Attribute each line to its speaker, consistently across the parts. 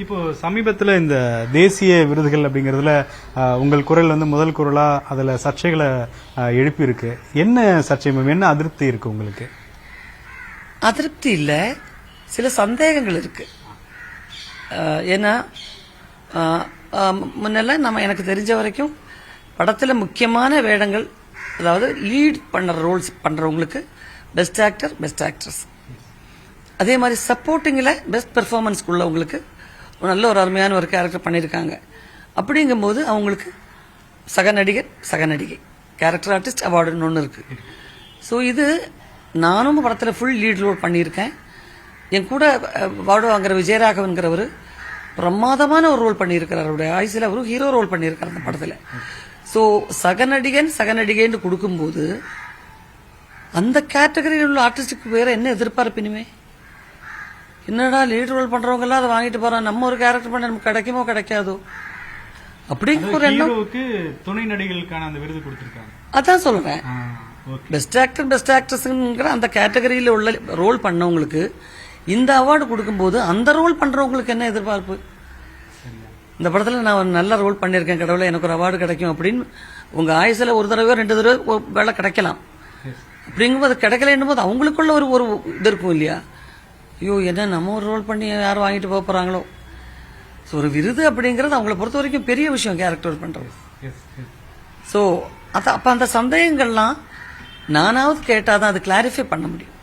Speaker 1: இப்போ சமீபத்தில் இந்த தேசிய விருதுகள் அப்படிங்கிறதுல உங்கள் குரல் வந்து முதல் குரலா அதுல சர்ச்சைகளை எழுப்பி இருக்கு. என்ன சர்ச்சை மேம், என்ன அதிருப்தி இருக்கு உங்களுக்கு?
Speaker 2: அதிருப்தி இல்ல, சில சந்தேகங்கள் இருக்கு. ஏன்னா முன்னெல்லாம் நம்ம எனக்கு தெரிஞ்ச வரைக்கும் படத்துல முக்கியமான வேடங்கள், அதாவது லீட் பண்ற ரோல்ஸ் பண்றவங்களுக்கு பெஸ்ட் ஆக்டர், பெஸ்ட் ஆக்ட்ரஸ். அதே மாதிரி சப்போர்ட்டிங்ல பெஸ்ட் பெர்ஃபார்மன்ஸ் உள்ளவங்களுக்கு நல்ல ஒரு அருமையான ஒரு கேரக்டர் பண்ணியிருக்காங்க. அப்படிங்கும்போது அவங்களுக்கு சக நடிகர், சக நடிகை, கேரக்டர் ஆர்டிஸ்ட் அவார்டுன்னு ஒன்று இருக்கு. ஸோ இது நானும் படத்தில் ஃபுல் லீட் ரோல் பண்ணியிருக்கேன். என் கூட அவார்டு வாங்குற விஜயராகவன்கிறவர் பிரமாதமான ஒரு ரோல் பண்ணியிருக்கிறார். அவருடைய ஆயுசில் அவரும் ஹீரோ ரோல் பண்ணியிருக்கார் அந்த படத்தில். ஸோ சக நடிகன், சக நடிகைன்னு கொடுக்கும்போது அந்த கேட்டகரியில் உள்ள ஆர்டிஸ்டுக்கு வேற என்ன எதிர்பார்ப்பினுமே? என்னடா லீட் ரோல் பண்றவங்க எல்லாம் அதை வாங்கிட்டு போறோம், நம்ம ஒரு கேரக்டர் பண்ண நமக்கு கிடைக்குமோ கிடைக்காதோ அப்படிங்கிற ஒரு எண்ணம்.
Speaker 1: துணை நடிகளுக்கான அந்த விருது கொடுத்திருக்காங்க.
Speaker 2: அதான் சொல்றேன், பெஸ்ட் ஆக்டர், பெஸ்ட் ஆக்ட்ரஸ்ங்கிற அந்த கேட்டகரியில உள்ள ரோல் பண்ணவங்களுக்கு இந்த அவார்டு கொடுக்கும்போது அந்த ரோல் பண்றவங்களுக்கு என்ன எதிர்பார்ப்பு? இந்த படத்துல நான் நல்ல ரோல் பண்ணிருக்கேன், கடவுளை எனக்கு ஒரு அவார்டு கிடைக்கும் அப்படின்னு உங்க ஆயுசுல ஒரு தடவை 2 தடவை வேலை கிடைக்கலாம். அப்படிங்கும்போது கிடைக்கலன்னும் போது அவங்களுக்குள்ள ஒரு இது இருக்கும் இல்லையா? ஐயோ, என்ன நம்ம ஒரு ரோல் பண்ணி யாரும் வாங்கிட்டு போக போறாங்களோ. ஒரு விருது அப்படிங்கறது அவங்கள பொறுத்த வரைக்கும் பெரிய விஷயம், கேரக்டர் பண்றது. ஸோ அப்ப அந்த சந்தேகங்கள்லாம் நானாவது கேட்டாதான் அது கிளாரிஃபை பண்ண முடியும்.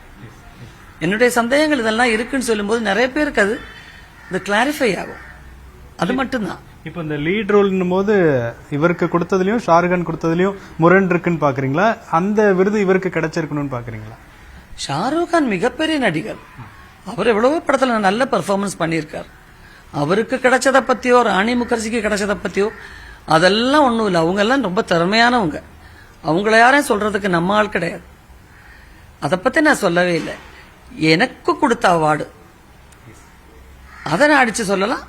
Speaker 2: என்னுடைய சந்தேகங்கள் இதெல்லாம் இருக்குன்னு சொல்லும்போது நிறைய பேருக்கு அது கிளாரிஃபை ஆகும். அது மட்டும்தான்.
Speaker 1: இப்ப இந்த லீட் ரோல் போது இவருக்கு கொடுத்ததுலயும் ஷாருக்கான் கொடுத்ததுலயும் முரண் இருக்குன்னு பாக்குறீங்களா? அந்த விருது இவருக்கு கிடைச்சிருக்கணும்னு பாக்குறீங்களா?
Speaker 2: ஷாருக் கான் மிகப்பெரிய நடிகர். அவர் எவ்வளவோ படத்துல நல்ல பெர்ஃபார்மன்ஸ் பண்ணியிருக்கார். அவருக்கு கிடைச்சதை பத்தியோ, ராணி முகர்ஜிக்கு கிடைச்சதை பத்தியோ அதெல்லாம் ஒண்ணும் இல்லை. அவங்க எல்லாம் ரொம்ப திறமையானவங்க. அவங்கள யாரையும் சொல்றதுக்கு நம்ம ஆள் கிடையாது. அதை பத்தி நான் சொல்லவே இல்லை. எனக்கு கொடுத்த அவார்டு அதை நான் அடிச்சு சொல்லலாம்.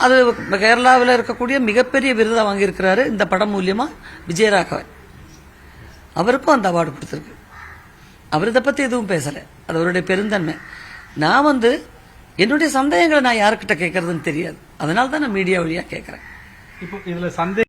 Speaker 2: அது கேரளாவில் இருக்கக்கூடிய மிகப்பெரிய விருதை வாங்கியிருக்கிறாரு இந்த படம் மூலியமா விஜயராகவன். அவருக்கும் அந்த அவார்டு கொடுத்திருக்கு. அவர் இதை பத்தி எதுவும் பேசல. அது அவருடைய பெருந்தன்மை. நான் என்னுடைய சந்தேகங்களை நான் யாருக்கிட்ட கேட்கறதுன்னு தெரியாது. அதனால தான் நான் மீடியா வழியா கேட்கறேன்.
Speaker 1: இப்போ இதுல சந்தேகம்